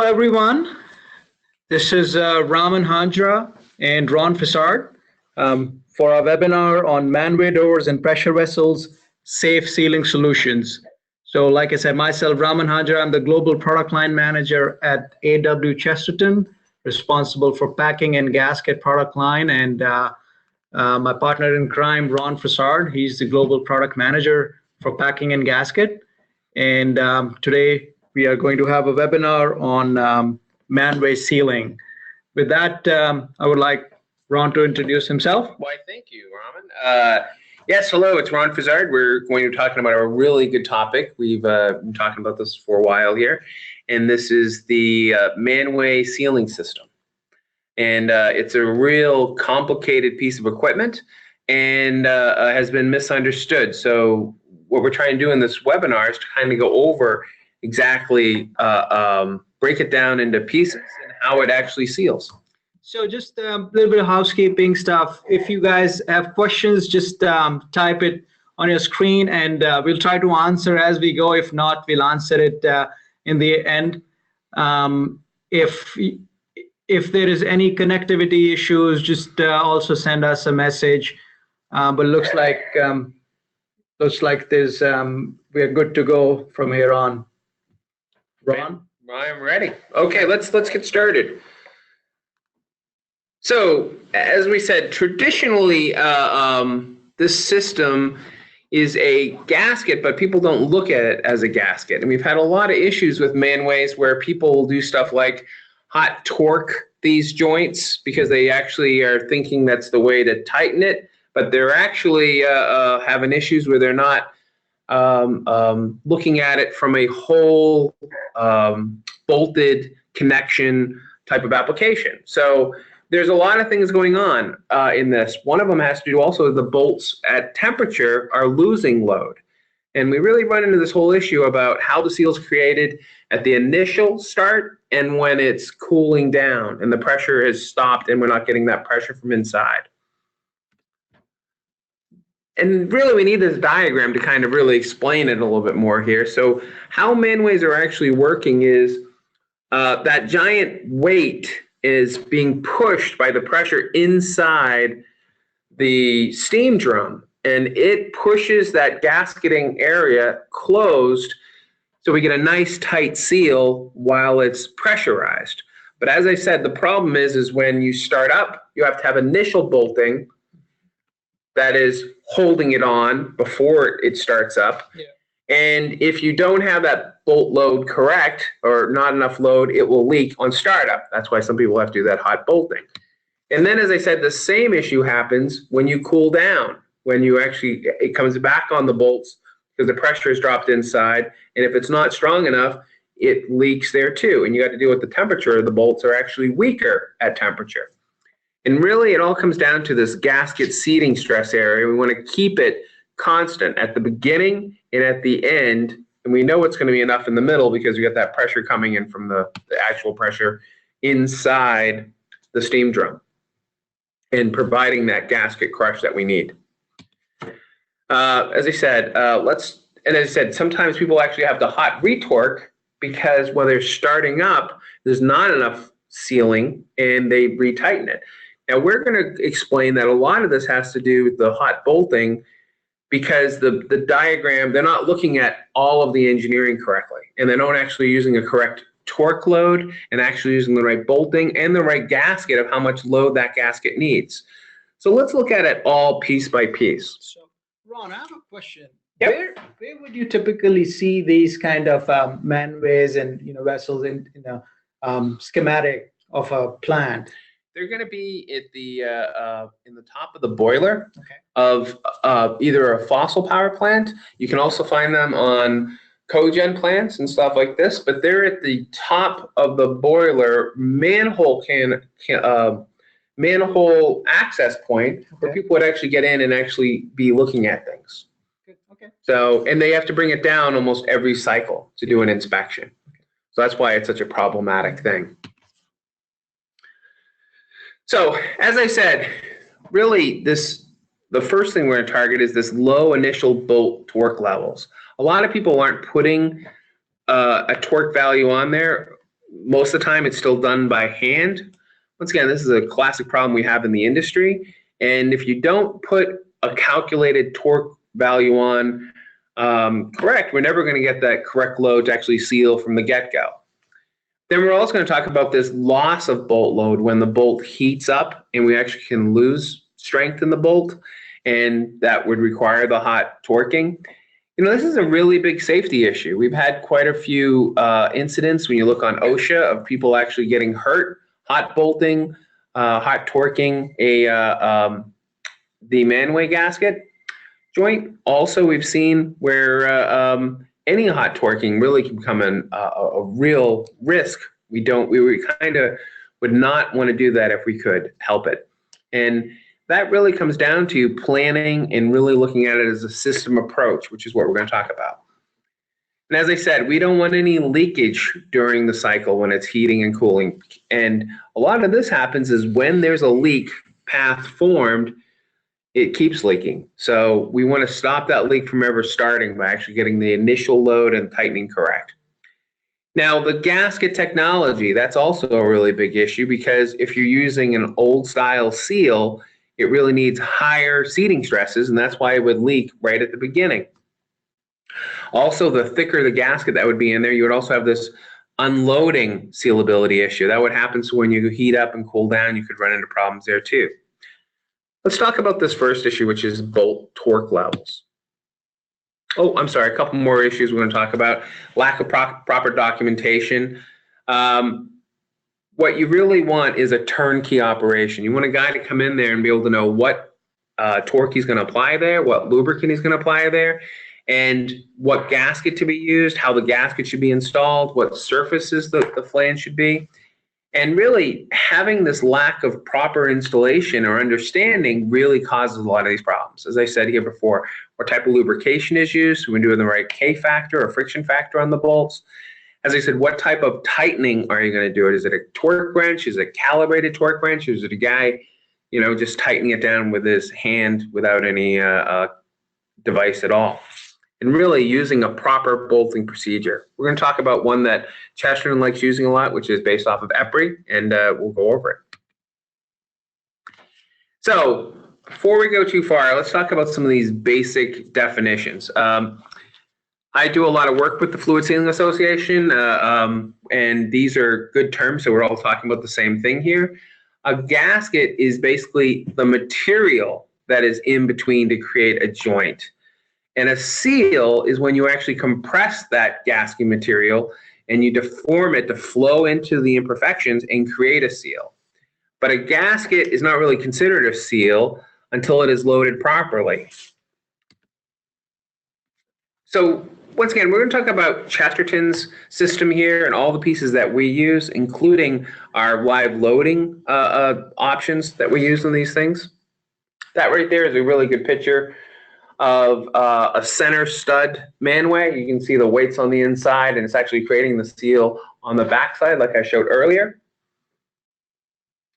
everyone. This is Raman, Hanjra, and Ron Frisard for our webinar on Manway Doors and Pressure Vessels Safe Sealing Solutions. So like I said, myself, Raman Hanjra, I'm the Global Product Line Manager at AW Chesterton, responsible for packing and gasket product line. And my partner in crime, Ron Frisard, he's the Global Product Manager for packing and gasket. And today we are going to have a webinar on Manway sealing. With that, I would like Ron to introduce himself. Why, thank you, Raman. Yes, hello, it's Ron Frisard. We're going to be talking about a really good topic. We've been talking about this for a while here, and this is the Manway sealing system. And it's a real complicated piece of equipment and has been misunderstood. So what we're trying to do in this webinar is to kind of go over exactly, break it down into pieces and how it actually seals. So just a little bit of housekeeping stuff. If you guys have questions, just type it on your screen and we'll try to answer as we go. If not, we'll answer it in the end. If there is any connectivity issues, just also send us a message. But looks like there's we're good to go from here on. Ron? I'm ready. Okay, let's get started. So, as we said, traditionally, this system is a gasket, but people don't look at it as a gasket. And we've had a lot of issues with Manways where people will do stuff like hot torque these joints because they actually are thinking that's the way to tighten it, but they're actually having issues where they're not looking at it from a whole bolted connection type of application. So there's a lot of things going on in this. One of them has to do also with the bolts at temperature are losing load. And we really run into this whole issue about how the seal is created at the initial start and when it's cooling down and the pressure has stopped and we're not getting that pressure from inside. And really, we need this diagram to kind of really explain it a little bit more here. So how Manways are actually working is that giant weight is being pushed by the pressure inside the steam drum, and it pushes that gasketing area closed so we get a nice tight seal while it's pressurized. But as I said, the problem is when you start up, you have to have initial bolting that is holding it on before it starts up. Yeah. And if you don't have that bolt load correct or not enough load, it will leak on startup. That's why some people have to do that hot bolting. And then, as I said, the same issue happens when you cool down, when you actually, it comes back on the bolts because the pressure is dropped inside. And if it's not strong enough, it leaks there too. And you got to deal with the temperature. The bolts are actually weaker at temperature. And really, it all comes down to this gasket seating stress area. We want to keep it constant at the beginning and at the end. And we know it's going to be enough in the middle because we got that pressure coming in from the actual pressure inside the steam drum and providing that gasket crush that we need. As I said, sometimes people actually have to hot retorque because when they're starting up, there's not enough sealing and they retighten it. Now, we're going to explain that a lot of this has to do with the hot bolting because the diagram, they're not looking at all of the engineering correctly, and they're not actually using a correct torque load and actually using the right bolting and the right gasket of how much load that gasket needs. So let's look at it all piece by piece. So, Ron, I have a question. Yep. Where would you typically see these kind of manways and vessels in schematic of a plant? They're going to be at the in the top of the boiler of either a fossil power plant. You can also find them on cogen plants and stuff like this, but they're at the top of the boiler manhole manhole access point where people would actually get in and actually be looking at things. Okay. So, and they have to bring it down almost every cycle to do an inspection. So that's why it's such a problematic thing. So, as I said, really the first thing we're going to target is this low initial bolt torque levels. A lot of people aren't putting a torque value on there Most of the time it's still done by hand. Once again, this is a classic problem we have in the industry. And if you don't put a calculated torque value on correct, we're never going to get that correct load to actually seal from the get-go. Then we're also going to talk about this loss of bolt load when the bolt heats up and we actually can lose strength in the bolt, and that would require the hot torquing. This is a really big safety issue. We've had quite a few incidents when you look on OSHA of people actually getting hurt, hot bolting, hot torquing the Manway gasket joint. Also, we've seen where any hot torquing really can become a real risk. We kind of would not want to do that if we could help it. And that really comes down to planning and really looking at it as a system approach, which is what we're going to talk about. And as I said, we don't want any leakage during the cycle when it's heating and cooling. And a lot of this happens is when there's a leak path formed, it keeps leaking. So we want to stop that leak from ever starting by actually getting the initial load and tightening correct. Now, the gasket technology, that's also a really big issue, because if you're using an old style seal, it really needs higher seating stresses, and that's why it would leak right at the beginning. Also, the thicker the gasket that would be in there, you would also have this unloading sealability issue. That would happen, so when you heat up and cool down, you could run into problems there too. Let's talk about this first issue, which is bolt torque levels. Oh, I'm sorry, a couple more issues we're going to talk about. Lack of proper documentation. What you really want is a turnkey operation. You want a guy to come in there and be able to know what torque he's going to apply there, what lubricant he's going to apply there, and what gasket to be used, how the gasket should be installed, what surfaces the flange should be. And really, having this lack of proper installation or understanding really causes a lot of these problems. As I said here before, what type of lubrication is used, when doing the right K factor or friction factor on the bolts. As I said, what type of tightening are you going to do it? Is it a torque wrench? Is it a calibrated torque wrench? Is it a guy, just tightening it down with his hand without any device at all? And really using a proper bolting procedure. We're going to talk about one that Chesterton likes using a lot, which is based off of EPRI, and we'll go over it. So before we go too far, let's talk about some of these basic definitions. I do a lot of work with the Fluid Sealing Association, and these are good terms, so we're all talking about the same thing here. A gasket is basically the material that is in between to create a joint. And a seal is when you actually compress that gasket material and you deform it to flow into the imperfections and create a seal. But a gasket is not really considered a seal until it is loaded properly. So once again, we're going to talk about Chesterton's system here and all the pieces that we use, including our live loading options that we use on these things. That right there is a really good picture of a center stud Manway. You can see the weights on the inside, and it's actually creating the seal on the backside like I showed earlier.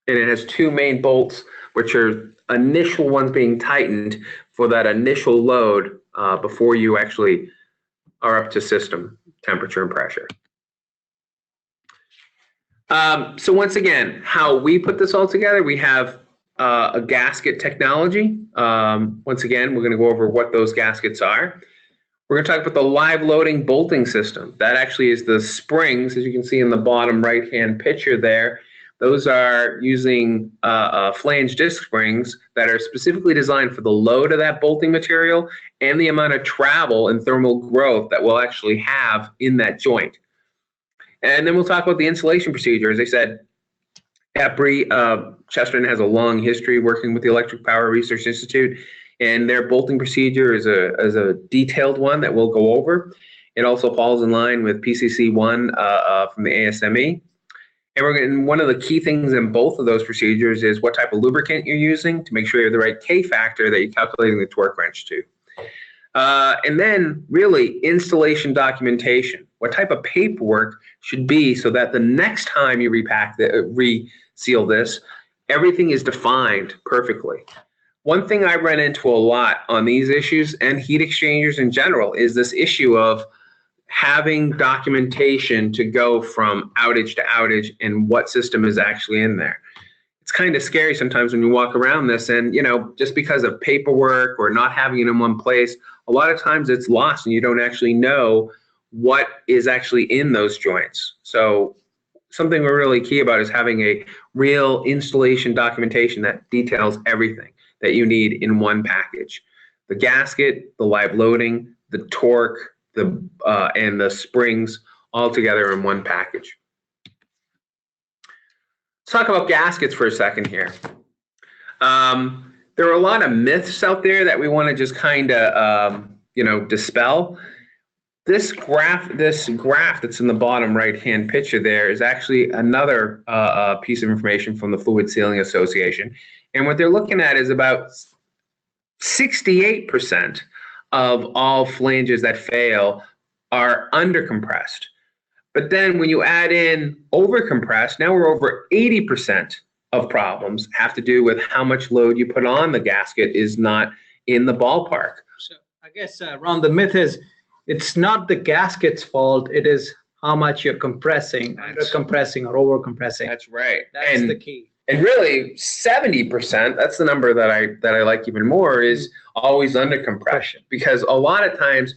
And it has two main bolts, which are initial ones being tightened for that initial load before you actually are up to system temperature and pressure. So once again, how we put this all together, we have a gasket technology. Once again, we're going to go over what those gaskets are. We're going to talk about the live loading bolting system. That actually is the springs, as you can see in the bottom right-hand picture there. Those are using flange disc springs that are specifically designed for the load of that bolting material and the amount of travel and thermal growth that we'll actually have in that joint. And then we'll talk about the installation procedure. As I said, EPRI, Chesterton has a long history working with the Electric Power Research Institute, and their bolting procedure is a detailed one that we'll go over. It also falls in line with PCC 1 from the ASME. And one of the key things in both of those procedures is what type of lubricant you're using to make sure you have the right K factor that you're calculating the torque wrench to. And then really installation documentation. What type of paperwork should be so that the next time you reseal this, everything is defined perfectly. One thing I run into a lot on these issues and heat exchangers in general is this issue of having documentation to go from outage to outage and what system is actually in there. It's kind of scary sometimes when you walk around this and, you know, just because of paperwork or not having it in one place, a lot of times it's lost and you don't actually know what is actually in those joints. So something we're really key about is having a real installation documentation that details everything that you need in one package. The gasket, the live loading, the torque, and the springs all together in one package. Let's talk about gaskets for a second here. There are a lot of myths out there that we want to just kind of dispel. This graph that's in the bottom right-hand picture there is actually another piece of information from the Fluid Sealing Association. And what they're looking at is about 68% of all flanges that fail are undercompressed. But then when you add in overcompressed, now we're over 80% of problems have to do with how much load you put on the gasket is not in the ballpark. So I guess, Ron, the myth is it's not the gasket's fault, it is how much you're compressing, undercompressing or overcompressing. That's right. That's the key. And really 70%, that's the number that I like even more, is always under compression. Because a lot of times,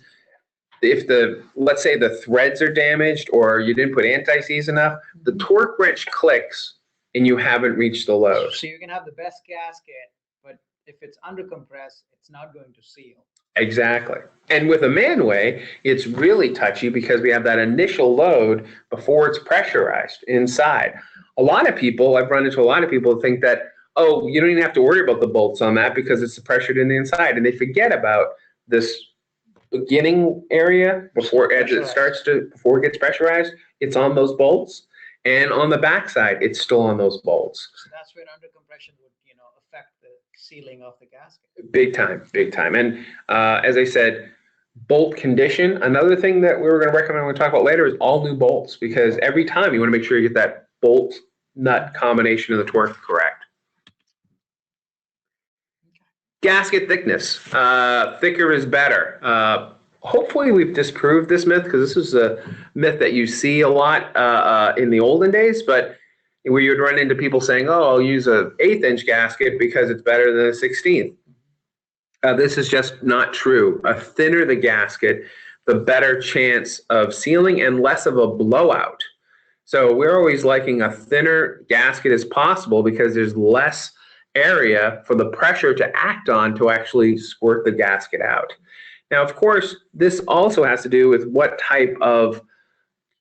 if let's say the threads are damaged or you didn't put anti-seize enough, the torque wrench clicks and you haven't reached the load. So you can have the best gasket, but if it's undercompressed, it's not going to seal. Exactly. And with a Manway, it's really touchy because we have that initial load before it's pressurized inside. I've run into a lot of people who think that, oh, you don't even have to worry about the bolts on that because it's pressured in the inside. And they forget about this beginning area before it gets pressurized. It's on those bolts. And on the backside, it's still on those bolts. So that's where undercompression would, affect the sealing of the gasket. Big time, big time. And as I said, bolt condition. Another thing that we were going to recommend when we talk about later is all new bolts, because every time you want to make sure you get that bolt nut combination of the torque correct. Gasket thickness. Thicker is better. Hopefully we've disproved this myth, because this is a myth that you see a lot in the olden days, but where you'd run into people saying, oh, I'll use an 1/8 inch gasket because it's better than a 16th. This is just not true. A thinner the gasket, the better chance of sealing and less of a blowout. So we're always liking a thinner gasket as possible because there's less area for the pressure to act on to actually squirt the gasket out. Now, of course, this also has to do with what type of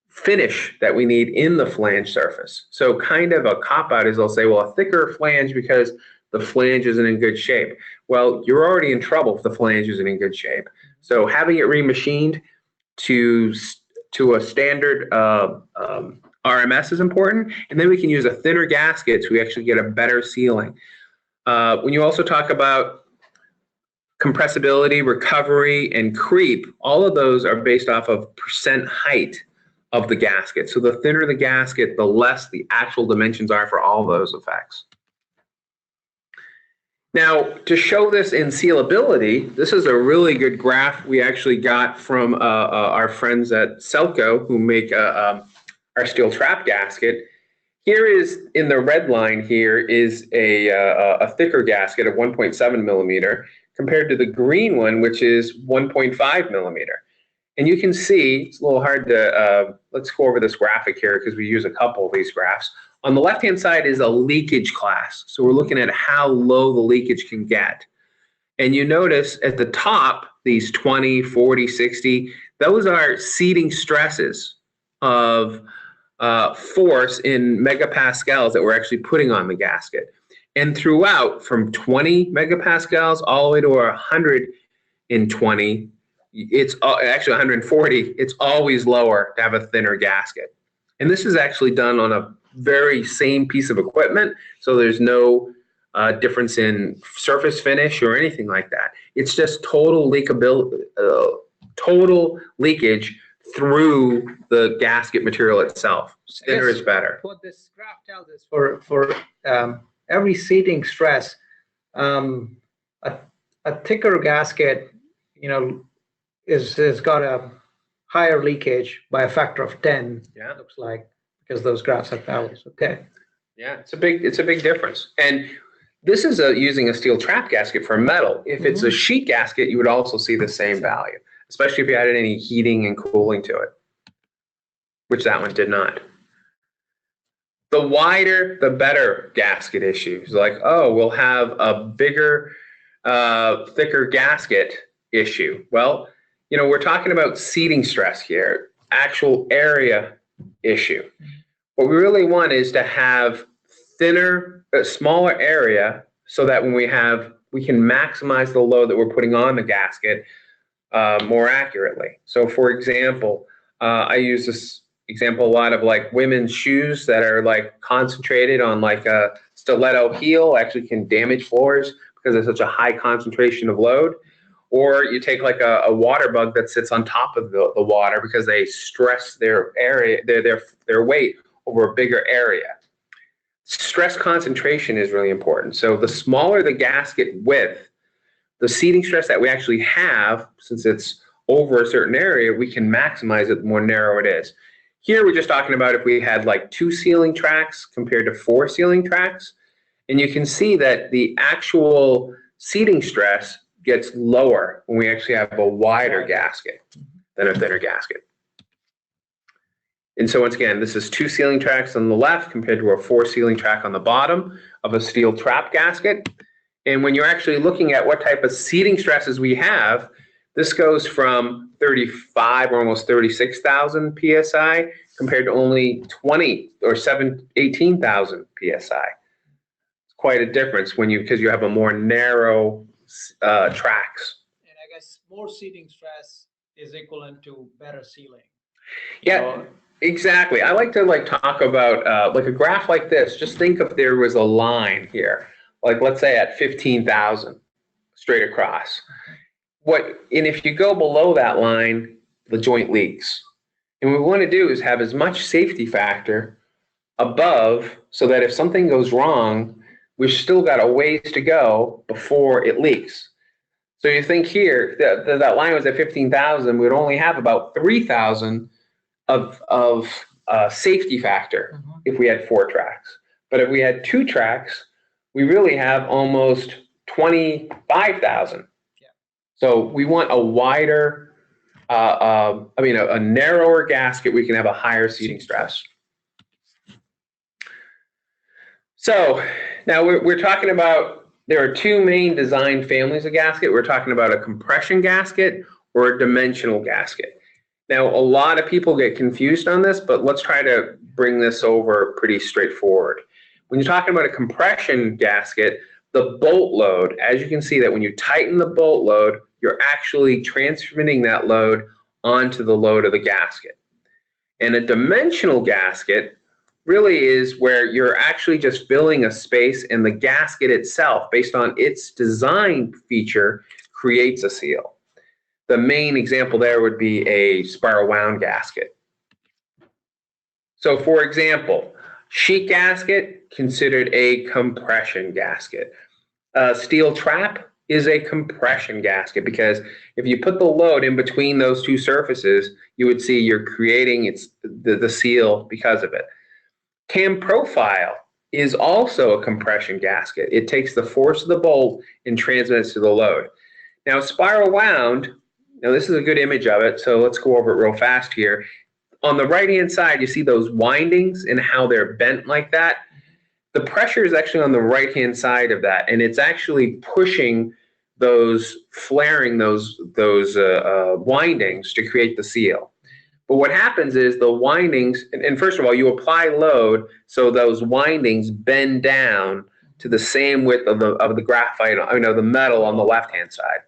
finish that we need in the flange surface. So kind of a cop-out is they'll say, well, a thicker flange because the flange isn't in good shape. Well, you're already in trouble if the flange isn't in good shape. So having it remachined to a standard RMS is important, and then we can use a thinner gasket so we actually get a better sealing. When you also talk about compressibility, recovery, and creep, all of those are based off of percent height of the gasket. So the thinner the gasket, the less the actual dimensions are for all those effects. Now, to show this in sealability, this is a really good graph we actually got from our friends at Selco, who make our steel trap gasket. Here is, in the red line here, is a thicker gasket of 1.7 millimeter compared to the green one, which is 1.5 millimeter. And you can see, it's a little hard to, let's go over this graphic here because we use a couple of these graphs. On the left-hand side is a leakage class. So we're looking at how low the leakage can get. And you notice at the top, these 20, 40, 60, those are seating stresses of force in megapascals that we're actually putting on the gasket. And throughout, from 20 megapascals all the way to 120, it's actually 140, it's always lower to have a thinner gasket. And this is actually done on a very same piece of equipment, so there's no difference in surface finish or anything like that. It's just total leakability, total leakage through the gasket material itself. Thinner is better. What this graph tells us, for every seating stress, a thicker gasket, has got a higher leakage by a factor of 10. Yeah. It looks like, because those graphs have values. Okay. Yeah, it's a big difference. And this is using a steel trap gasket for metal. If it's a sheet gasket, you would also see the same value, especially if you added any heating and cooling to it, which that one did not. The wider, the better gasket issues. Like, oh, we'll have a bigger, thicker gasket issue. Well, you know, we're talking about seating stress here, actual area issue. What we really want is to have thinner, smaller area so that when we can maximize the load that we're putting on the gasket more accurately. So for example, I use this example a lot of like women's shoes that are like concentrated on like a stiletto heel actually can damage floors because there's such a high concentration of load. Or you take like a water bug that sits on top of the water because they stress their area, their weight over a bigger area. Stress concentration is really important. So the smaller the gasket width, the seating stress that we actually have, since it's over a certain area, we can maximize it the more narrow it is. Here we're just talking about if we had like 2 sealing tracks compared to 4 sealing tracks. And you can see that the actual seating stress gets lower when we actually have a wider gasket than a thinner gasket. And so once again, this is 2 sealing tracks on the left compared to a 4 sealing track on the bottom of a steel trap gasket. And when you're actually looking at what type of seating stresses we have, this goes from 35 or almost 36,000 PSI compared to only 20 or 18,000 PSI. It's quite a difference because you have a more narrow tracks. And I guess more seating stress is equivalent to better sealing. Yeah, exactly. I like to talk about like a graph like this. Just think if there was a line here, like let's say at 15,000 straight across. And if you go below that line, the joint leaks. And what we want to do is have as much safety factor above so that if something goes wrong, we've still got a ways to go before it leaks. So you think here that line was at 15,000, we would only have about 3,000 of safety factor if we had 4 tracks. But if we had 2 tracks, we really have almost 25,000. Yeah. So we want a wider, a narrower gasket. We can have a higher seating stress. So now we're talking about, there are 2 main design families of gasket. We're talking about a compression gasket or a dimensional gasket. Now, a lot of people get confused on this, but let's try to bring this over pretty straightforward. When you're talking about a compression gasket, the bolt load, as you can see that when you tighten the bolt load, you're actually transmitting that load onto the load of the gasket. And a dimensional gasket really is where you're actually just filling a space and the gasket itself, based on its design feature, creates a seal. The main example there would be a spiral wound gasket. So for example, sheet gasket, considered a compression gasket. Steel trap is a compression gasket because if you put the load in between those 2 surfaces, you would see you're creating the seal because of it. Cam profile is also a compression gasket. It takes the force of the bolt and transmits to the load. Now spiral wound, now this is a good image of it, so let's go over it real fast here. On the right-hand side, you see those windings and how they're bent like that. The pressure is actually on the right-hand side of that, and it's actually pushing those, flaring those windings to create the seal. But what happens is the windings, and first of all, you apply load so those windings bend down to the same width of the graphite, the metal on the left-hand side.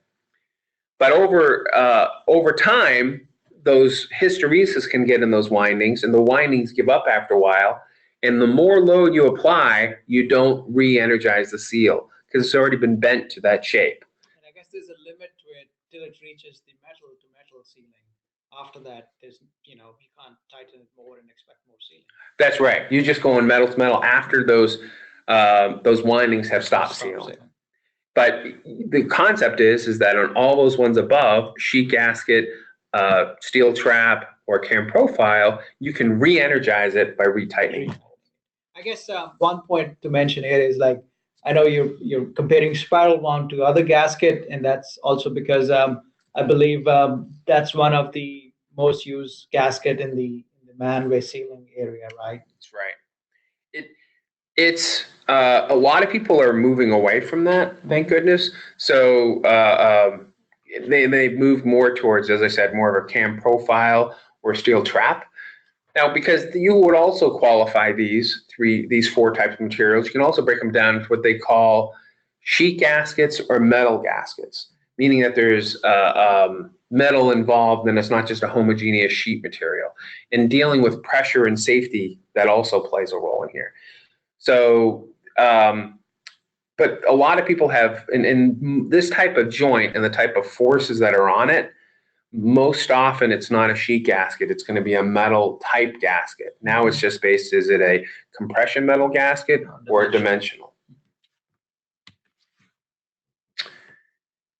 But over time, those hysteresis can get in those windings, and the windings give up after a while. And the more load you apply, you don't re-energize the seal because it's already been bent to that shape. And I guess there's a limit to it till it reaches the metal-to-metal sealing. After that, there's, you can't tighten it more and expect more sealing. That's right. You just go in metal to metal after those windings have stopped sealing. But the concept is that on all those ones above, sheet gasket, steel trap or cam profile, you can re-energize it by retightening. I guess one point to mention here is like, I know you're comparing spiral wound to other gasket, and that's also because I believe that's one of the most used gasket in the manway ceiling area, right? That's right. It's a lot of people are moving away from that, thank goodness. So they've moved more towards, as I said, more of a cam profile or steel trap. Now, because you would also qualify these four types of materials, you can also break them down into what they call sheet gaskets or metal gaskets, meaning that there's metal involved and it's not just a homogeneous sheet material. In dealing with pressure and safety, that also plays a role in here. So, but a lot of people have, in this type of joint and the type of forces that are on it, most often it's not a sheet gasket, it's going to be a metal type gasket. Now it's just based, is it a compression metal gasket or a dimensional?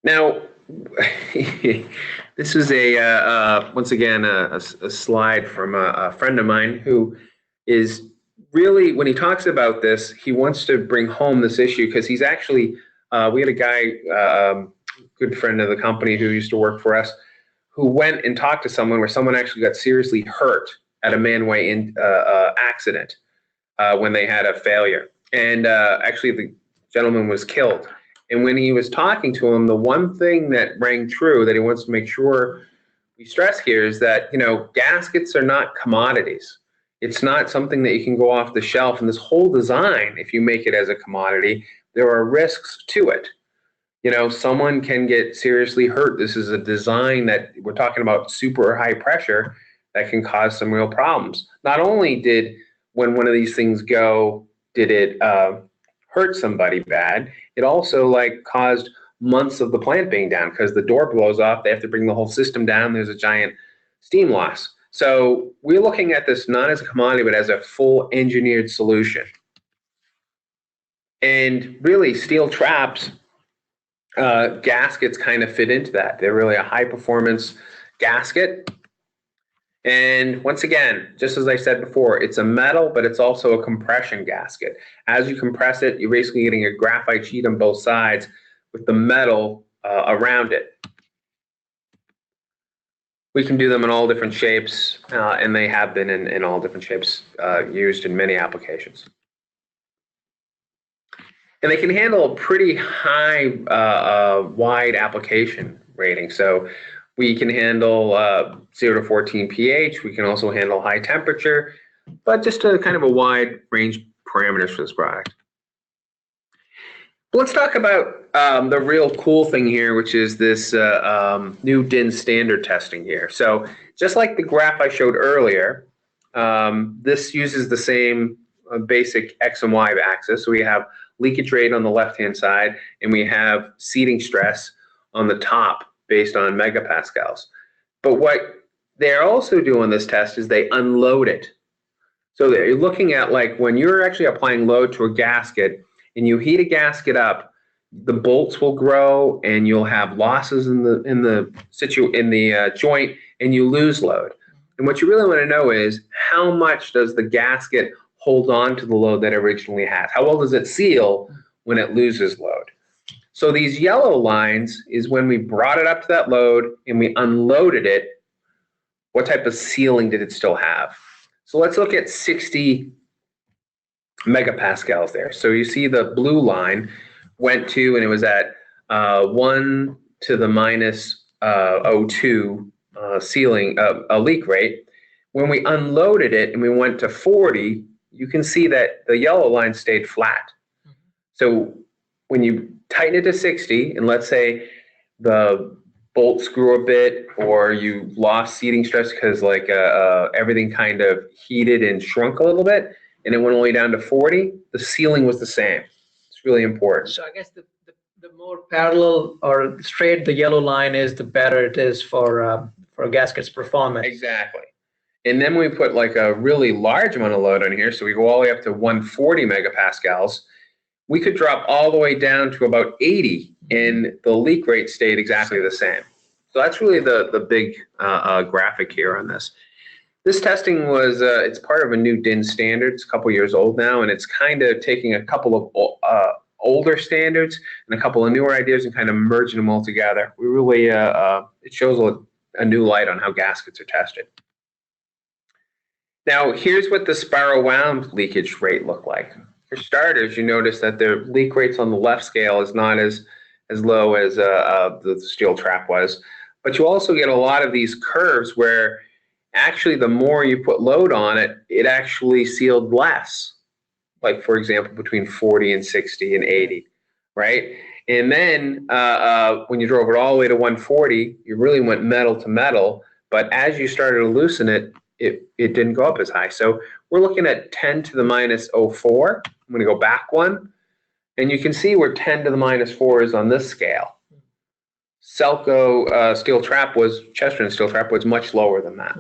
Now, this is once again, a slide from a friend of mine who is really, when he talks about this, he wants to bring home this issue because he's actually, we had a guy, good friend of the company who used to work for us, who went and talked to someone where someone actually got seriously hurt at a manway accident when they had a failure. And actually the gentleman was killed. And when he was talking to him, the one thing that rang true that he wants to make sure we stress here is that, you know, gaskets are not commodities. It's not something that you can go off the shelf. And this whole design, if you make it as a commodity, there are risks to it. You know, someone can get seriously hurt. This is a design that we're talking about super high pressure that can cause some real problems. Not only did, when one of these things go, did it hurt somebody bad, it also like caused months of the plant being down because the door blows off. They have to bring the whole system down. There's a giant steam loss. So we're looking at this not as a commodity, but as a full engineered solution. And really, steel traps, gaskets kind of fit into that. They're really a high performance gasket. And once again, just as I said before, it's a metal, but it's also a compression gasket. As you compress it, you're basically getting a graphite sheet on both sides with the metal around it. We can do them in all different shapes, and they have been in all different shapes used in many applications. And they can handle a pretty high, wide application rating. So we can handle 0 to 14 pH. We can also handle high temperature, but just a kind of a wide range parameters for this product. Let's talk about the real cool thing here, which is this new DIN standard testing here. So just like the graph I showed earlier, this uses the same basic X and Y axis. So we have leakage rate on the left-hand side, and we have seating stress on the top based on megapascals. But what they're also doing this test is they unload it. So you're looking at like when you're actually applying load to a gasket, and you heat a gasket up, the bolts will grow and you'll have losses in the joint and you lose load. And what you really want to know is how much does the gasket hold on to the load that it originally has? How well does it seal when it loses load? So these yellow lines is when we brought it up to that load and we unloaded it, what type of sealing did it still have? So let's look at 60 megapascals there. So you see the blue line went to, and it was at 1 to the minus 0.02 sealing, a leak rate. When we unloaded it and we went to 40, you can see that the yellow line stayed flat. So when you tighten it to 60, and let's say the bolts grew a bit or you lost seating stress because like everything kind of heated and shrunk a little bit, and it went only down to 40, the sealing was the same. It's really important. So I guess the more parallel or straight the yellow line is, the better it is for gasket's performance. Exactly. And then we put like a really large amount of load on here, so we go all the way up to 140 megapascals. We could drop all the way down to about 80, and the leak rate stayed exactly the same. So that's really the big graphic here on this. This testing was, it's part of a new DIN standard. It's a couple years old now, and it's kind of taking a couple of older standards and a couple of newer ideas and kind of merging them all together. We really, it shows a new light on how gaskets are tested. Now, here's what the spiral wound leakage rate looked like. For starters, you notice that the leak rates on the left scale is not as low as the steel trap was, but you also get a lot of these curves where actually the more you put load on it, it actually sealed less. Like, for example, between 40 and 60 and 80, right? And then when you drove it all the way to 140, you really went metal to metal, but as you started to loosen it, it didn't go up as high. So we're looking at 10 to the minus 04. I'm going to go back one, and you can see where 10 to the minus 4 is on this scale. Selco steel trap Chesterton steel trap was much lower than that.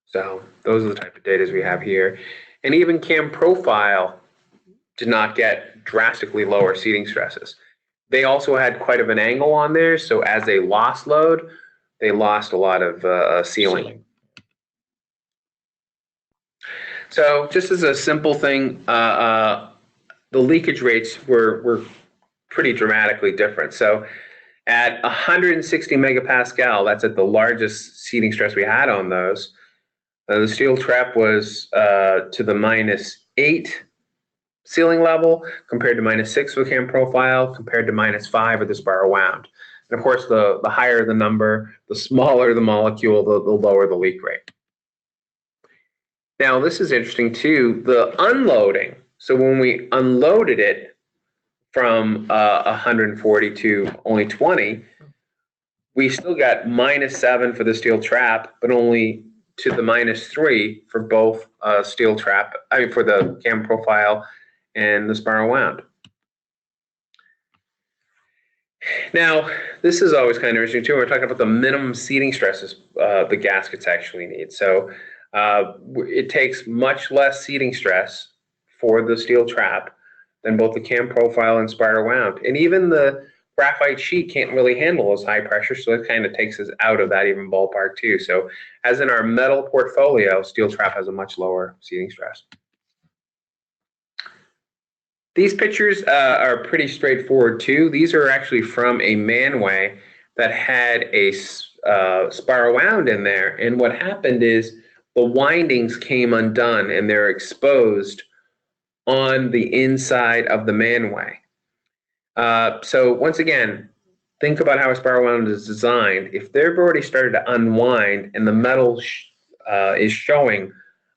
So those are the type of data we have here. And even cam profile did not get drastically lower seating stresses. They also had quite of an angle on there, so as they lost load, they lost a lot of sealing. So just as a simple thing, the leakage rates were pretty dramatically different. So at 160 megapascal, that's at the largest seating stress we had on those, the steel trap was to the -8 sealing level compared to -6 with cam profile compared to -5 with the spiral wound. And of course, the higher the number, the smaller the molecule, the lower the leak rate. Now, this is interesting too, the unloading. So when we unloaded it from 140 to only 20, we still got -7 for the steel trap, but only to the -3 for both steel trap, for the cam profile and the spiral wound. Now, this is always kind of interesting too. We're talking about the minimum seating stresses the gaskets actually need. So it takes much less seating stress for the steel trap than both the cam profile and spiral wound. And even the graphite sheet can't really handle those high pressure, so it kind of takes us out of that even ballpark too. So as in our metal portfolio, steel trap has a much lower seating stress. These pictures are pretty straightforward too. These are actually from a Manway that had a spiral wound in there, and what happened is the windings came undone and they're exposed on the inside of the Manway. So once again, think about how a spiral wound is designed. If they've already started to unwind and the metal is showing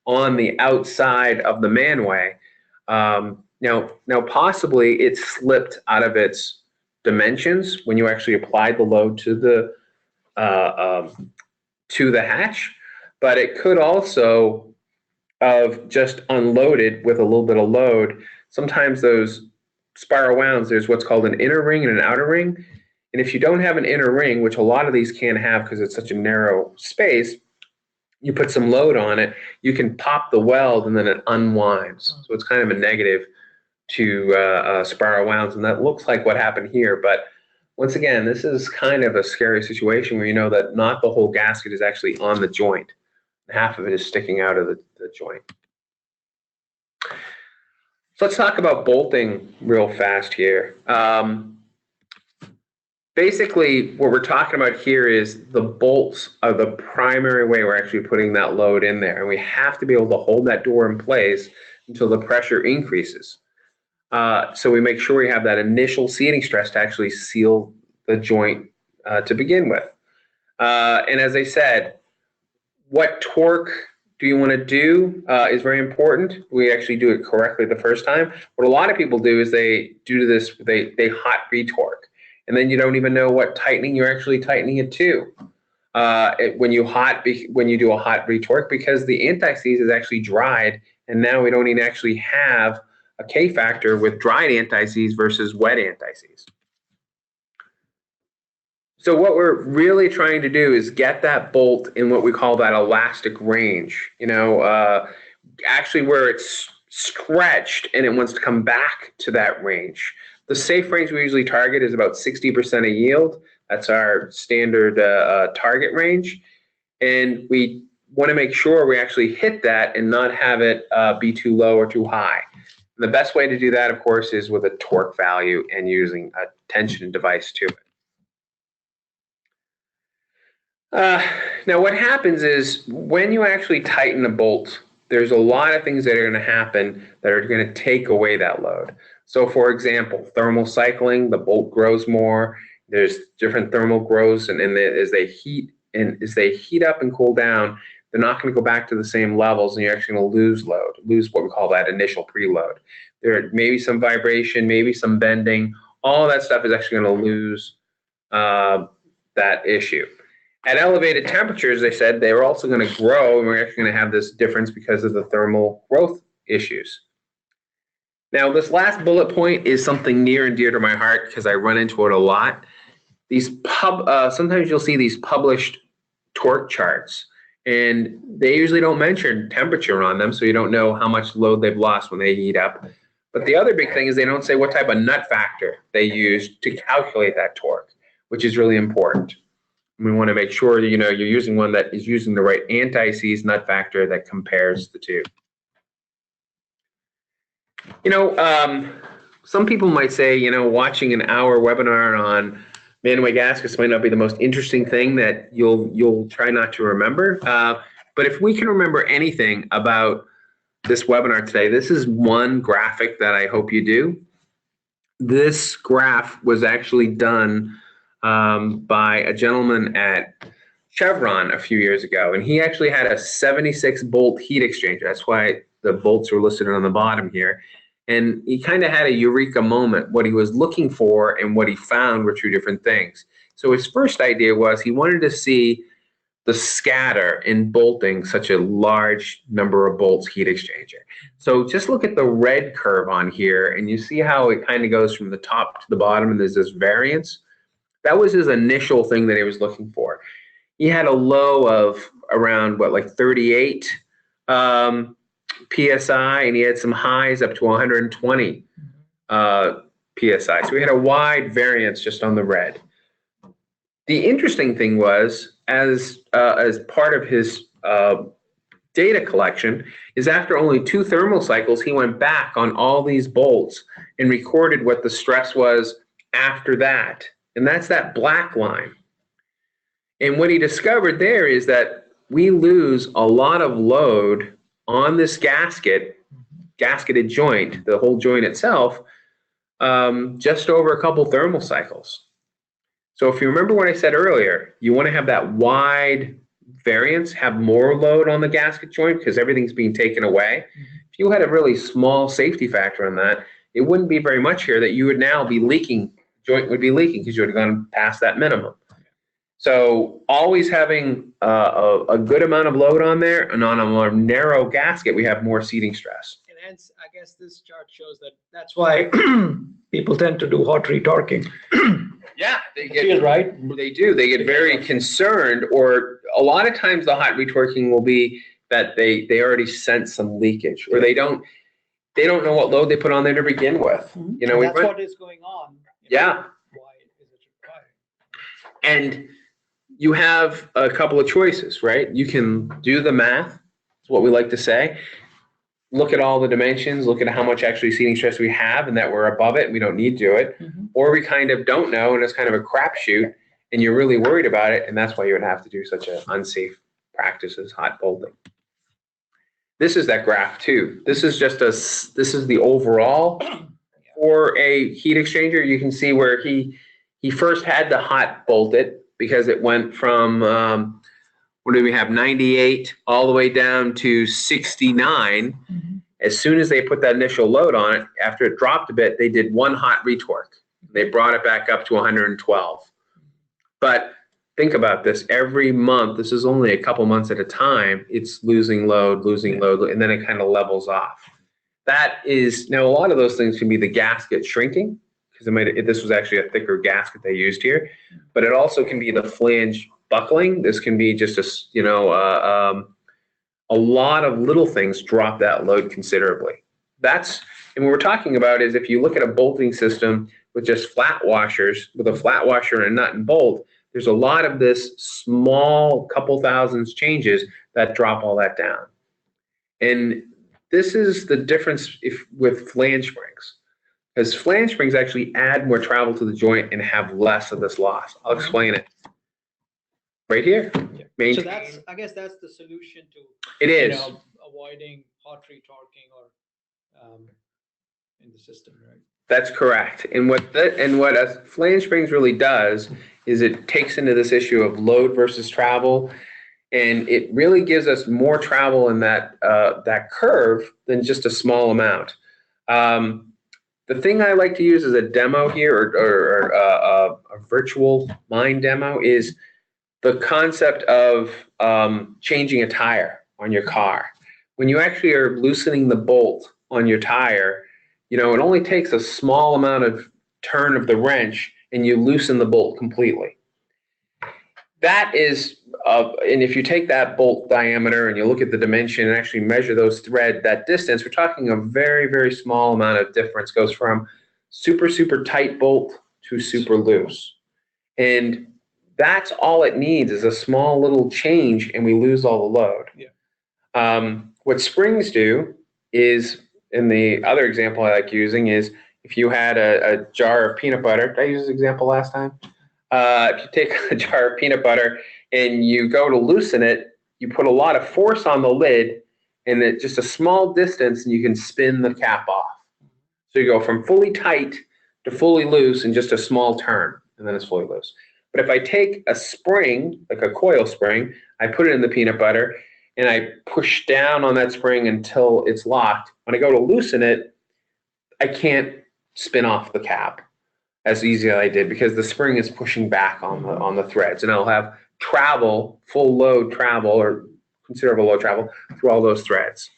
on the outside of the Manway, now possibly it slipped out of its dimensions when you actually applied the load to the hatch, but it could also have just unloaded with a little bit of load. Sometimes those spiral wounds, there's what's called an inner ring and an outer ring. And if you don't have an inner ring, which a lot of these can't have because it's such a narrow space, you put some load on it, you can pop the weld and then it unwinds. So it's kind of a negative to spiral wounds, and that looks like what happened here. But once again, this is kind of a scary situation where you know that not the whole gasket is actually on the joint. Half of it is sticking out of the joint. So let's talk about bolting real fast here. Basically, what we're talking about here is the bolts are the primary way we're actually putting that load in there. And we have to be able to hold that door in place until the pressure increases. So we make sure we have that initial seating stress to actually seal the joint to begin with. And as I said, what torque do you want to do is very important. We actually do it correctly the first time. What a lot of people do is they hot retorque, and then you don't even know what tightening you're actually tightening it to when you do a hot retorque, because the anti-seize is actually dried, and now we don't even actually have a K factor with dried anti-seize versus wet anti-seize. So what we're really trying to do is get that bolt in what we call that elastic range, actually where it's stretched and it wants to come back to that range. The safe range we usually target is about 60% of yield. That's our standard target range. And we want to make sure we actually hit that and not have it be too low or too high. And the best way to do that, of course, is with a torque value and using a tension device to it. Now, what happens is when you actually tighten a bolt, there's a lot of things that are going to happen that are going to take away that load. So, for example, thermal cycling, the bolt grows more. There's different thermal growths, and as they heat up and cool down, they're not going to go back to the same levels, and you're actually going to lose what we call that initial preload. There may be some vibration, maybe some bending. All that stuff is actually going to lose that issue. At elevated temperatures, they said they were also going to grow, and we're actually going to have this difference because of the thermal growth issues. Now, this last bullet point is something near and dear to my heart because I run into it a lot. These sometimes you'll see these published torque charts, and they usually don't mention temperature on them, so you don't know how much load they've lost when they heat up. But the other big thing is they don't say what type of nut factor they use to calculate that torque, which is really important. We want to make sure that, you're using one that is using the right anti-seize nut factor that compares the two. Some people might say, watching an hour webinar on Manway gaskets might not be the most interesting thing that you'll try not to remember. But if we can remember anything about this webinar today, this is one graphic that I hope you do. This graph was actually done by a gentleman at Chevron a few years ago, and he actually had a 76 bolt heat exchanger. That's why the bolts are listed on the bottom here. And he kind of had a eureka moment. What he was looking for and what he found were two different things. So his first idea was he wanted to see the scatter in bolting such a large number of bolts heat exchanger. So just look at the red curve on here, and you see how it kind of goes from the top to the bottom, and there's this variance. That was his initial thing that he was looking for. He had a low of around, 38 PSI, and he had some highs up to 120 PSI. So we had a wide variance just on the red. The interesting thing was, as part of his data collection, is after only 2 thermal cycles, he went back on all these bolts and recorded what the stress was after that. And that's that black line. And what he discovered there is that we lose a lot of load on this gasketed joint, the whole joint itself, just over a couple thermal cycles. So if you remember what I said earlier, you want to have that wide variance, have more load on the gasket joint because everything's being taken away. If you had a really small safety factor on that, it wouldn't be very much here that you would now be leaking. Joint would be leaking because you would have gone past that minimum. So always having a good amount of load on there, and on a more narrow gasket, we have more seating stress. And hence, I guess this chart shows that that's why people tend to do hot retorquing. Yeah, they get right. They do. They get very concerned, or a lot of times the hot retorquing will be that they already sense some leakage, or they don't know what load they put on there to begin with. That's what is going on. Yeah. Why is it required? And you have a couple of choices, right? You can do the math, is what we like to say. Look at all the dimensions, look at how much actually seating stress we have and that we're above it and we don't need to do it. Or we kind of don't know and it's kind of a crapshoot and you're really worried about it, and that's why you would have to do such an unsafe practice as hot bolting. This is that graph too. This is the overall for a heat exchanger. You can see where he first had to hot bolt it because it went from, what do we have, 98 all the way down to 69. As soon as they put that initial load on it, after it dropped a bit, they did one hot retorque. They brought it back up to 112. But think about this, every month, this is only a couple months at a time, it's losing load, and then it kind of levels off. That is, now a lot of those things can be the gasket shrinking, because this was actually a thicker gasket they used here, but it also can be the flange buckling. This can be just a lot of little things drop that load considerably. and what we're talking about is if you look at a bolting system with just flat washers, with a flat washer and a nut and bolt, there's a lot of this small couple thousands changes that drop all that down. And this is the difference with flange springs, because flange springs actually add more travel to the joint and have less of this loss. I'll explain it right here. Yeah. So I guess that's the solution to it is avoiding hot retorquing or in the system, right? That's correct. And what a flange springs really does is it takes into this issue of load versus travel, and it really gives us more travel in that curve than just a small amount. The thing I like to use as a demo here, or a virtual mind demo, is the concept of changing a tire on your car. When you actually are loosening the bolt on your tire, it only takes a small amount of turn of the wrench and you loosen the bolt completely. That is, and if you take that bolt diameter and you look at the dimension and actually measure that distance, we're talking a very, very small amount of difference. Goes from super, super tight bolt to super loose. And that's all it needs is a small little change and we lose all the load. Yeah. What springs do is, in the other example I like using, is if you had a jar of peanut butter. Did I use this example last time? If you take a jar of peanut butter and you go to loosen it, you put a lot of force on the lid and then just a small distance and you can spin the cap off. So you go from fully tight to fully loose in just a small turn, and then it's fully loose. But if I take a spring, like a coil spring, I put it in the peanut butter and I push down on that spring until it's locked. When I go to loosen it, I can't spin off the cap as easy as I did because the spring is pushing back on the threads, and I'll have travel, full load travel, or considerable load travel through all those threads.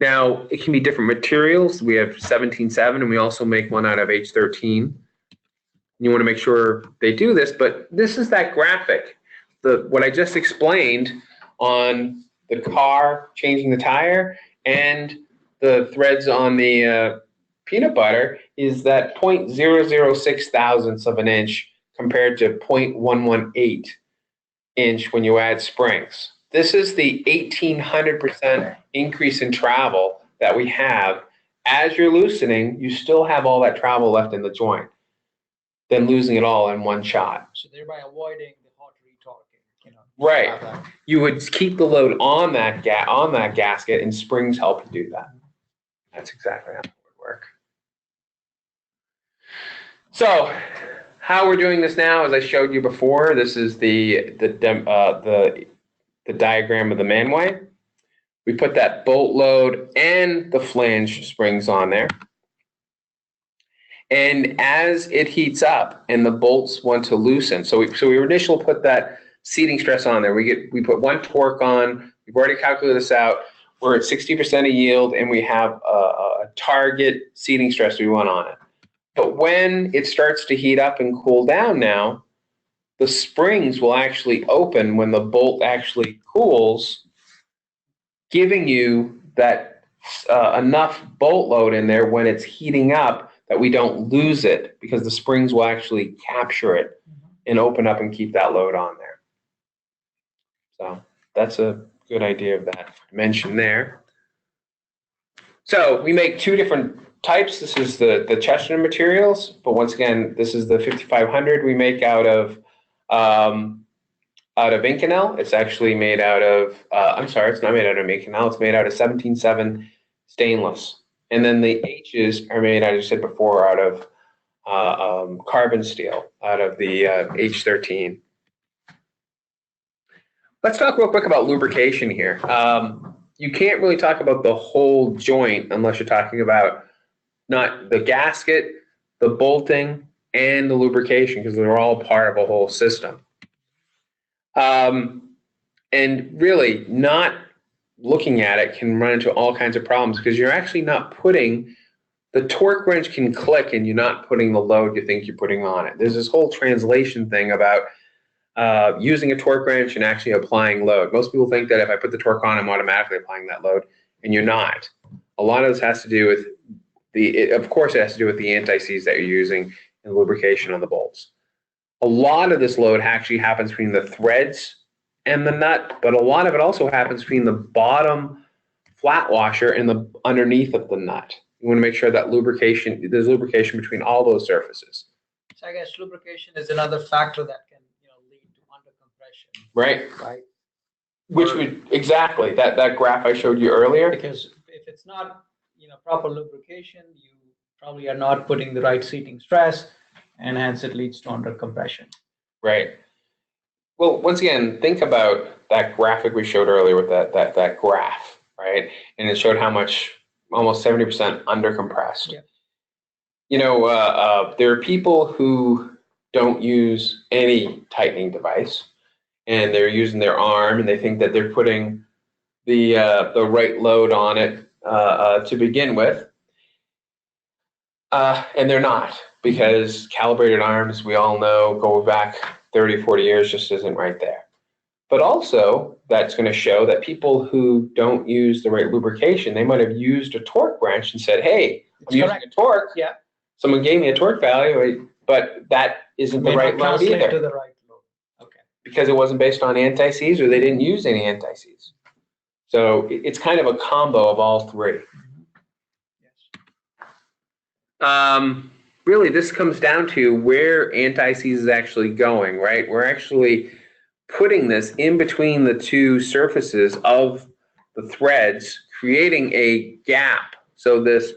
Now, it can be different materials. We have 17.7, and we also make one out of H13. You want to make sure they do this, but this is that graphic. What I just explained on the car changing the tire and the threads on the peanut butter is that 0.006 thousandths of an inch compared to 0.118 inch when you add springs. This is the 1,800% increase in travel that we have. As you're loosening, you still have all that travel left in the joint, than losing it all in one shot. So thereby avoiding the hot retorquing. Right. You would keep the load on that gasket, and springs help you do that. That's exactly how it would work. So, how we're doing this now, as I showed you before, this is the diagram of the Manway. We put that bolt load and the flange springs on there. And as it heats up and the bolts want to loosen, so we initially put that seating stress on there. We put one torque on. We've already calculated this out. We're at 60% of yield, and we have a target seating stress we want on it. But when it starts to heat up and cool down now, the springs will actually open when the bolt actually cools, giving you that enough bolt load in there when it's heating up that we don't lose it, because the springs will actually capture it and open up and keep that load on there. So that's a good idea of that dimension there. So we make two different types. This is the Chesterton materials, but once again, this is the 5500 we make out of Inconel. It's actually made out of, I'm sorry, it's not made out of Inconel. It's made out of 17.7 stainless. And then the H's are made, as I said before, out of carbon steel, out of the H13. Let's talk real quick about lubrication here. You can't really talk about the whole joint unless you're talking about not the gasket, the bolting, and the lubrication, because they're all part of a whole system. And really, not looking at it can run into all kinds of problems, because you're actually not putting, the torque wrench can click and you're not putting the load you think you're putting on it. There's this whole translation thing about using a torque wrench and actually applying load. Most people think that if I put the torque on, I'm automatically applying that load, and you're not. A lot of this has to do with of course, it has to do with the anti-seize that you're using and lubrication on the bolts. A lot of this load actually happens between the threads and the nut, but a lot of it also happens between the bottom flat washer and the underneath of the nut. You want to make sure that there's lubrication between all those surfaces. So I guess lubrication is another factor that can, lead to under compression. Right. Which would exactly that graph I showed you earlier. Because if it's not, proper lubrication, you probably are not putting the right seating stress, and hence it leads to under compression. Right. Well, once again, think about that graphic we showed earlier with that graph, right? And it showed how much, almost 70% undercompressed. Yeah. There are people who don't use any tightening device, and they're using their arm, and they think that they're putting the right load on it to begin with, and they're not, because calibrated arms, we all know, going back 30, 40 years, just isn't right there. But also, that's going to show that people who don't use the right lubrication, they might have used a torque wrench and said, hey, I'm using a torque. Yeah. Someone gave me a torque value, but that isn't the right load either. To the right load. Okay. Because it wasn't based on anti-seize, or they didn't use any anti-seize. So it's kind of a combo of all three. Yes. Really, this comes down to where anti-seize is actually going, right? We're actually putting this in between the two surfaces of the threads, creating a gap. So this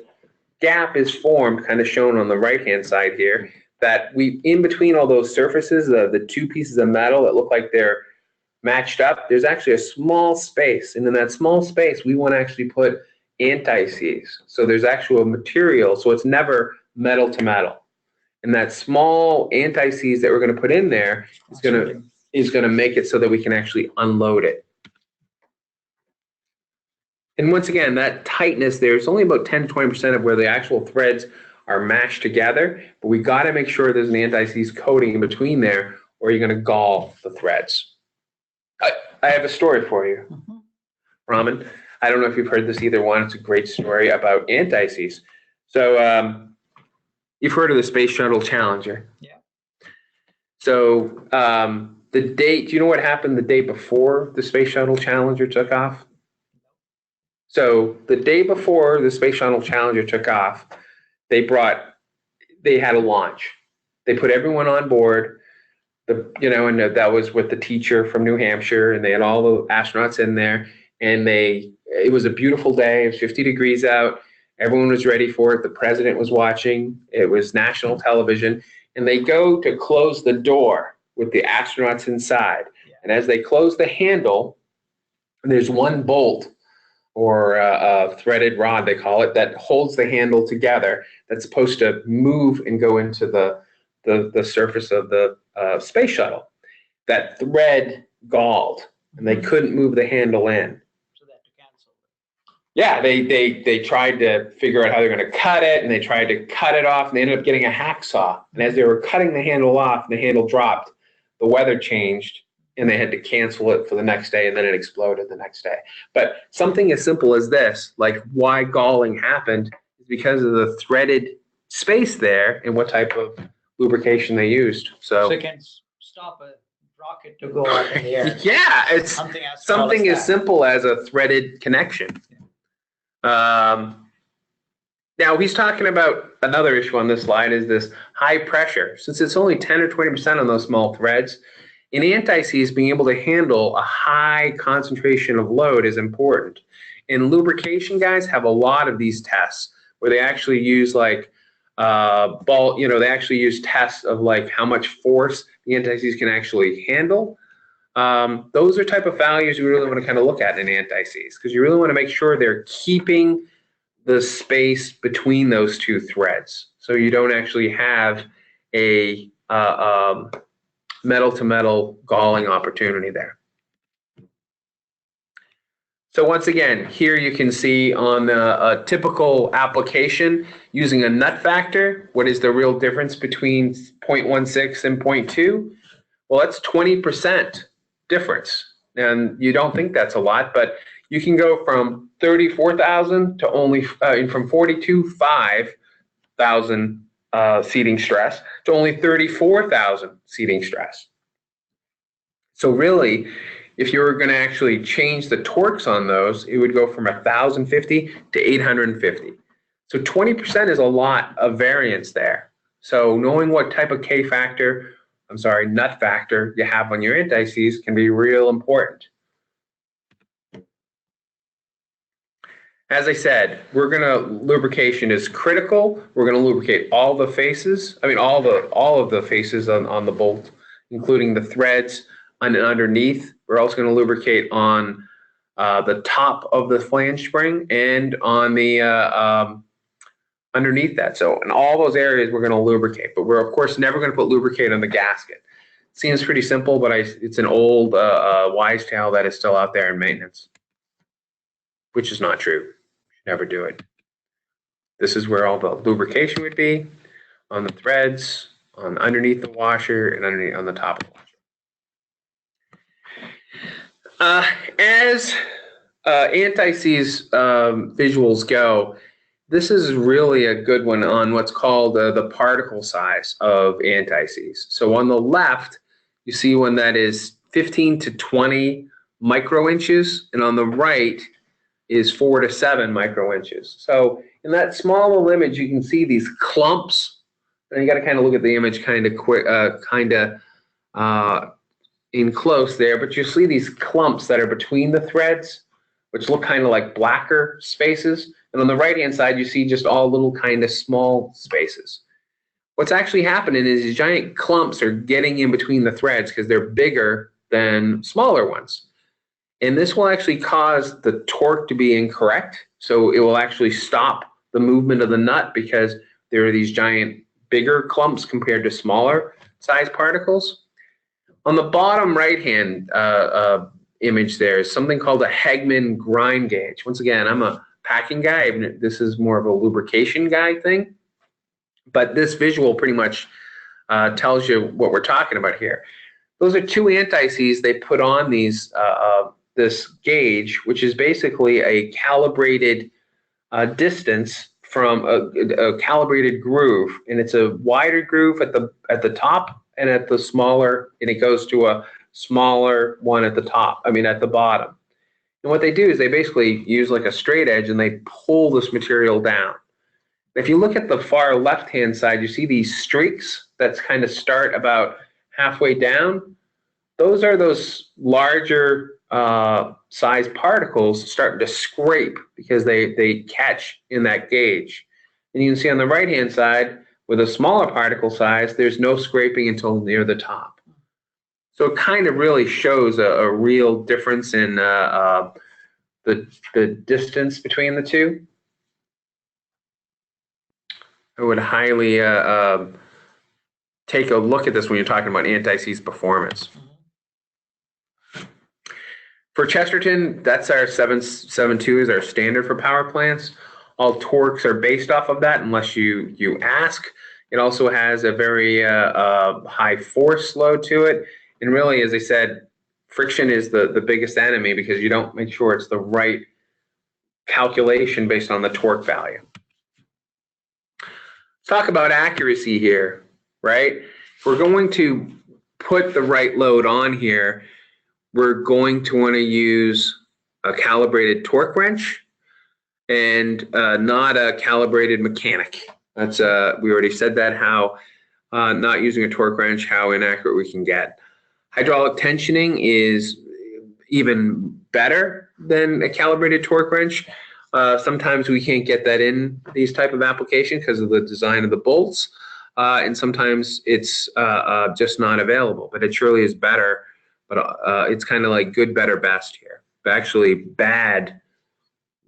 gap is formed, kind of shown on the right-hand side here, that in between all those surfaces, the two pieces of metal that look like they're matched up, there's actually a small space. And in that small space, we want to actually put anti-seize. So there's actual material, so it's never metal to metal. And that small anti-seize that we're going to put in there is going to make it so that we can actually unload it. And once again, that tightness there is only about 10 to 20% of where the actual threads are mashed together, but we got to make sure there's an anti-seize coating in between there, or you're going to gall the threads. I have a story for you, Raman. I don't know if you've heard this either one. It's a great story about anti-seize. So you've heard of the Space Shuttle Challenger. Yeah. So the date, do you know what happened the day before the Space Shuttle Challenger took off? So the day before the Space Shuttle Challenger took off, they had a launch. They put everyone on board, and that was with the teacher from New Hampshire, and they had all the astronauts in there, and it was a beautiful day. It was 50 degrees out. Everyone was ready for it. The president was watching. It was national television, and they go to close the door with the astronauts inside. Yeah. And as they close the handle, there's one bolt, or a threaded rod, they call it, that holds the handle together, that's supposed to move and go into the surface of the space shuttle. That thread galled, and they couldn't move the handle in. So they had to cancel it. Yeah, they tried to figure out how they're going to cut it, and they tried to cut it off, and they ended up getting a hacksaw. And as they were cutting the handle off, and the handle dropped, the weather changed, and they had to cancel it for the next day, and then it exploded the next day. But something as simple as this, like why galling happened, is because of the threaded space there and what type of lubrication they used. So it can stop a rocket to go up in the air. Yeah, it's something as simple as a threaded connection. Yeah. Now he's talking about another issue on this slide, is this high pressure. Since it's only 10 or 20% on those small threads, in anti-seize, being able to handle a high concentration of load is important. And lubrication guys have a lot of these tests where they actually use they actually use tests of like how much force the anti-seize can actually handle. Those are type of values you really want to kind of look at in anti-seize, because you really want to make sure they're keeping the space between those two threads, so you don't actually have a metal-to-metal galling opportunity there. So once again, here you can see on a typical application using a nut factor, what is the real difference between 0.16 and 0.2? Well, that's 20% difference. And you don't think that's a lot, but you can go from 34,000 to only, from 42,500 seating stress to only 34,000 seating stress. So really, if you were going to actually change the torques on those, it would go from 1,050 to 850. So 20% is a lot of variance there. So knowing what type of nut factor you have on your anti-seize can be real important. As I said, lubrication is critical. We're gonna lubricate all the faces. I mean, all of the faces on the bolt, including the threads and underneath. We're also gonna lubricate on the top of the flange spring and on the underneath that. So in all those areas, we're gonna lubricate, but we're of course never gonna put lubricate on the gasket. Seems pretty simple, but it's an old wise tale that is still out there in maintenance, which is not true. Never do it. This is where all the lubrication would be, on the threads, on underneath the washer, and underneath on the top of the washer. As anti-seize visuals go, this is really a good one on what's called the particle size of anti-seize. So on the left, you see one that is 15 to 20 microinches, and on the right is 4 to 7 microinches. So in that small little image, you can see these clumps, and you got to kind of look at the image kind of in close there, but you see these clumps that are between the threads, which look kind of like blacker spaces. And on the right-hand side, you see just all little kind of small spaces. What's actually happening is these giant clumps are getting in between the threads because they're bigger than smaller ones. And this will actually cause the torque to be incorrect. So it will actually stop the movement of the nut because there are these giant bigger clumps compared to smaller size particles. On the bottom right-hand image there is something called a Hegman grind gauge. Once again, I'm a packing guy. This is more of a lubrication guy thing. But this visual pretty much tells you what we're talking about here. Those are two anti-seize they put on these this gauge, which is basically a calibrated distance from a calibrated groove, and it's a wider groove at the top and at the smaller, and it goes to a smaller one at the top. I mean at the bottom. And what they do is they basically use like a straight edge and they pull this material down. If you look at the far left-hand side, you see these streaks that kind of start about halfway down. Those are those larger size particles starting to scrape because they catch in that gauge. And you can see on the right-hand side, with a smaller particle size, there's no scraping until near the top. So it kind of really shows a real difference in the distance between the two. I would highly take a look at this when you're talking about anti-seize performance. For Chesterton, that's our 772 is our standard for power plants. All torques are based off of that unless you ask. It also has a very high force load to it. And really, as I said, friction is the biggest enemy because you don't make sure it's the right calculation based on the torque value. Let's talk about accuracy here, right? If we're going to put the right load on here, we're going to want to use a calibrated torque wrench and not a calibrated mechanic. That's we already said that, how not using a torque wrench, how inaccurate we can get. Hydraulic tensioning is even better than a calibrated torque wrench. Sometimes we can't get that in these type of applications because of the design of the bolts, and sometimes it's just not available, but it surely is better. But it's kind of like good, better, best here. But actually bad,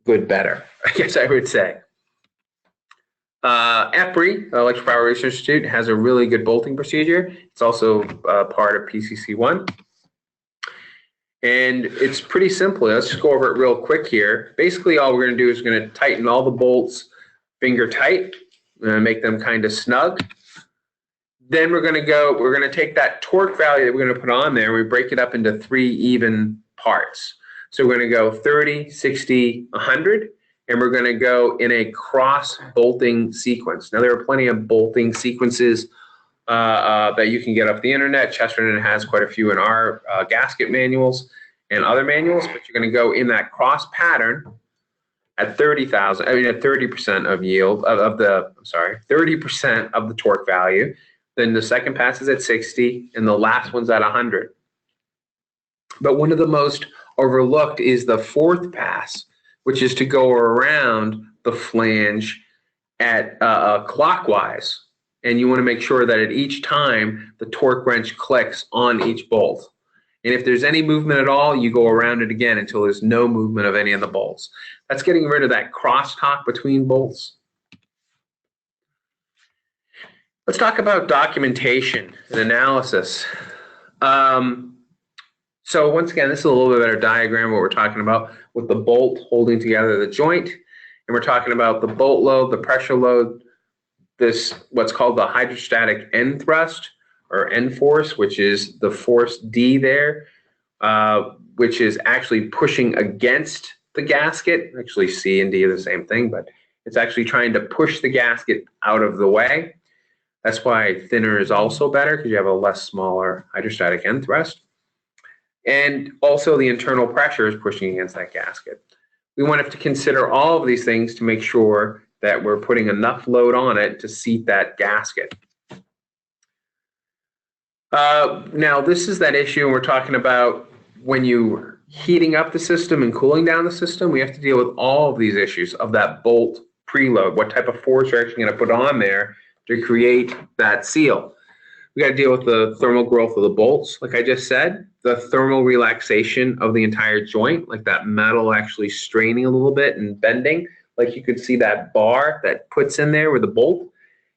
good, better, I guess I would say. EPRI, Electric Power Research Institute, has a really good bolting procedure. It's also part of PCC1. And it's pretty simple. Let's just go over it real quick here. Basically, all we're going to do is we're going to tighten all the bolts finger tight, make them kind of snug. Then we're going to take that torque value that we're going to put on there, and we break it up into 3 even parts. So we're going to go 30, 60, 100, and we're going to go in a cross bolting sequence. Now, there are plenty of bolting sequences that you can get off the internet. Chesterton has quite a few in our gasket manuals and other manuals, but you're going to go in that cross pattern at 30,000, I mean at 30% of yield of the, I'm sorry, 30% of the torque value. Then the second pass is at 60, and the last one's at 100. But one of the most overlooked is the fourth pass, which is to go around the flange at clockwise. And you want to make sure that at each time the torque wrench clicks on each bolt. And if there's any movement at all, you go around it again until there's no movement of any of the bolts. That's getting rid of that crosstalk between bolts. Let's talk about documentation and analysis. So once again, this is a little bit better diagram what we're talking about with the bolt holding together the joint. And we're talking about the bolt load, the pressure load, this what's called the hydrostatic end thrust or end force, which is the force D there, which is actually pushing against the gasket. Actually, C and D are the same thing, but it's actually trying to push the gasket out of the way. That's why thinner is also better, because you have a less smaller hydrostatic end thrust. And also the internal pressure is pushing against that gasket. We want to consider all of these things to make sure that we're putting enough load on it to seat that gasket. Now, this is that issue, and we're talking about when you're heating up the system and cooling down the system, we have to deal with all of these issues of that bolt preload, what type of force you're actually going to put on there to create that seal. We got to deal with the thermal growth of the bolts, like I just said, the thermal relaxation of the entire joint, like that metal actually straining a little bit and bending, like you could see that bar that puts in there with the bolt.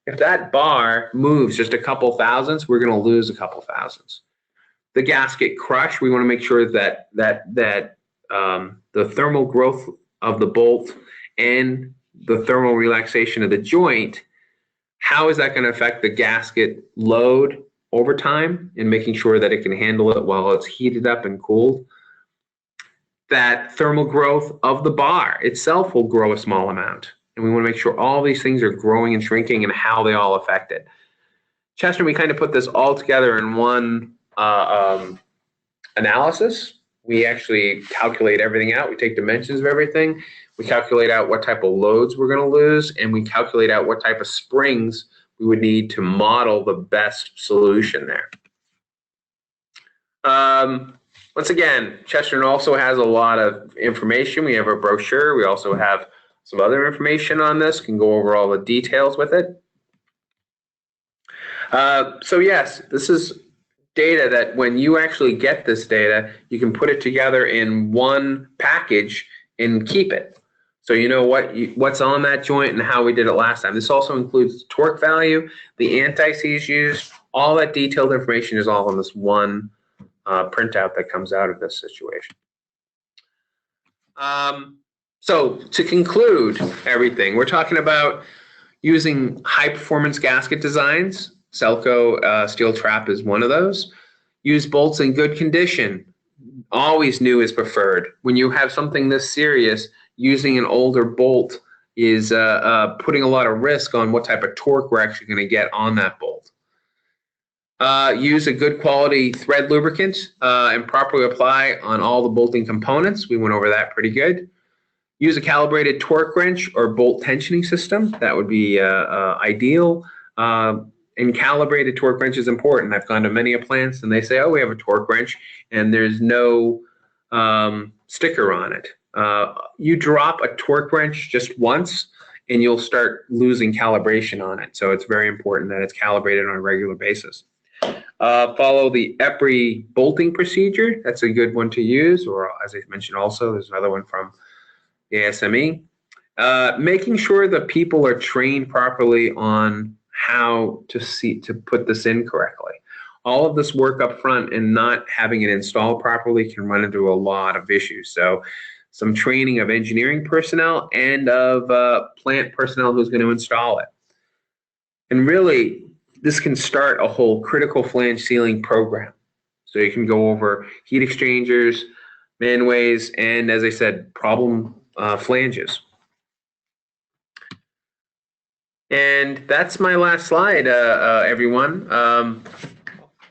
If that bar moves just a couple thousandths, we're going to lose a couple thousandths. The gasket crush, we want to make sure that the thermal growth of the bolt and the thermal relaxation of the joint, how is that going to affect the gasket load over time and making sure that it can handle it while it's heated up and cooled? That thermal growth of the bar itself will grow a small amount. And we want to make sure all these things are growing and shrinking and how they all affect it. Chester, we kind of put this all together in one analysis. We actually calculate everything out. We take dimensions of everything. We calculate out what type of loads we're going to lose, and we calculate out what type of springs we would need to model the best solution there. Once again, Chesterton also has a lot of information. We have a brochure. We also have some other information on this. Can go over all the details with it. So yes, this is data that when you actually get this data, you can put it together in one package and keep it. So you know what's on that joint and how we did it last time. This also includes torque value, the anti-seize used, all that detailed information is all on this one printout that comes out of this situation. So to conclude everything, we're talking about using high-performance gasket designs. Selco steel trap is one of those. Use bolts in good condition. Always new is preferred. When you have something this serious, using an older bolt is putting a lot of risk on what type of torque we're actually going to get on that bolt. Use a good quality thread lubricant and properly apply on all the bolting components. We went over that pretty good. Use a calibrated torque wrench or bolt tensioning system. That would be ideal. And calibrated torque wrench is important. I've gone to many plants and they say, oh, we have a torque wrench and there's no sticker on it. You drop a torque wrench just once and you'll start losing calibration on it. So it's very important that it's calibrated on a regular basis. Follow the EPRI bolting procedure. That's a good one to use, or as I mentioned also, there's another one from the ASME. Making sure that people are trained properly on how to put this in correctly. All of this work up front and not having it installed properly can run into a lot of issues. So some training of engineering personnel and of plant personnel who's going to install it. And really, this can start a whole critical flange sealing program. So you can go over heat exchangers, manways, and as I said, problem flanges. And that's my last slide, everyone.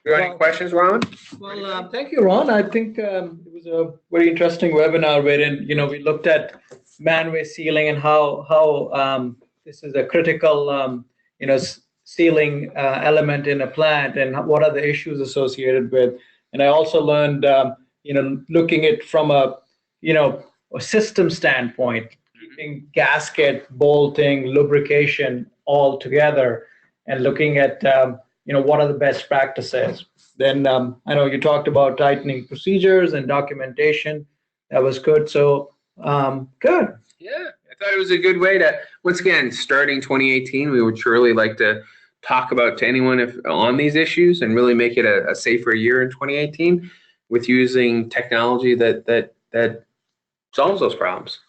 You got any questions, Raman? Well, thank you, Ron. I think it was a very interesting webinar wherein we looked at manway sealing and how this is a critical sealing element in a plant and what are the issues associated with. And I also learned looking at from a system standpoint, keeping gasket, bolting, lubrication all together, and looking at what are the best practices. Then I know you talked about tightening procedures and documentation. That was good. So good. Yeah, I thought it was a good way to, once again, starting 2018, we would surely like to talk about to anyone on these issues and really make it a safer year in 2018 with using technology that solves those problems.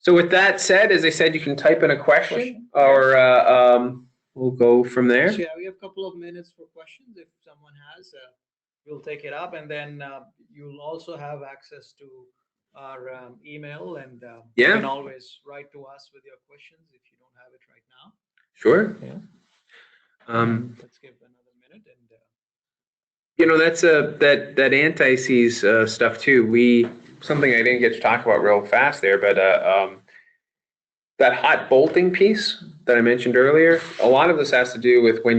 So with that said, as I said, you can type in a question or we'll go from there. Yeah, we have a couple of minutes for questions. If someone has, we'll take it up, and then you'll also have access to our email, and you can always write to us with your questions if you don't have it right now. Sure. Yeah. Let's give another minute, and that's that anti-seize stuff too. Something I didn't get to talk about real fast there, but that hot bolting piece that I mentioned earlier, a lot of this has to do with when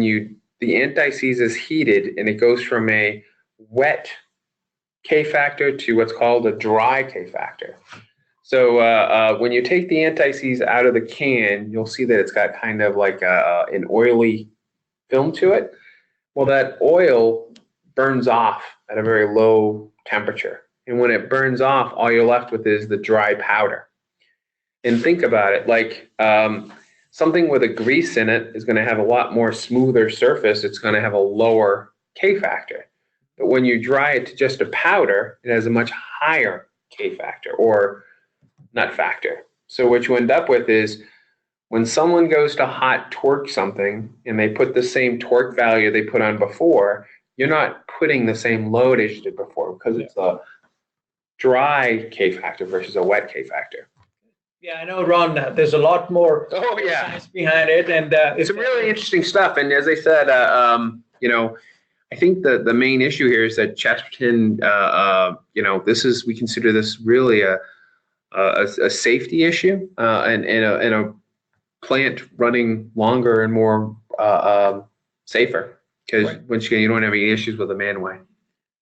the anti-seize is heated and it goes from a wet K factor to what's called a dry K factor. So when you take the anti-seize out of the can, you'll see that it's got kind of like an oily film to it. Well, that oil burns off at a very low temperature. And when it burns off, all you're left with is the dry powder. And think about it, like something with a grease in it is going to have a lot more smoother surface. It's going to have a lower K factor. But when you dry it to just a powder, it has a much higher K factor or nut factor. So what you end up with is when someone goes to hot torque something and they put the same torque value they put on before, you're not putting the same load as you did before because it's a dry K factor versus a wet K factor. Yeah, I know, Ron, there's a lot more science behind it. And it's some really interesting stuff. And as I said, I think the main issue here is that Chesterton, we consider this really a safety issue and a plant running longer and more safer because once again, you don't have any issues with the manway.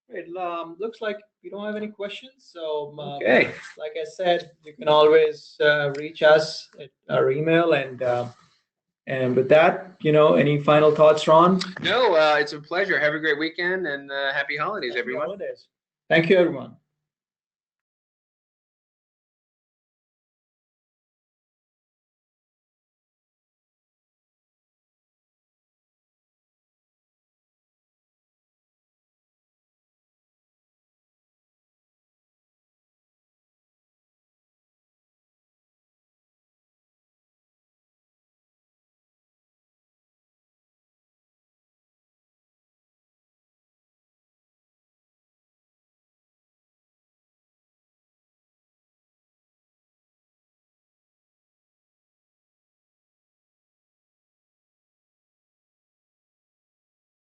It looks like we don't have any questions. So, okay. Like I said, you can always reach us at our email. And with that, any final thoughts, Ron? No, it's a pleasure. Have a great weekend and happy holidays, everyone. Holidays. Thank you, everyone.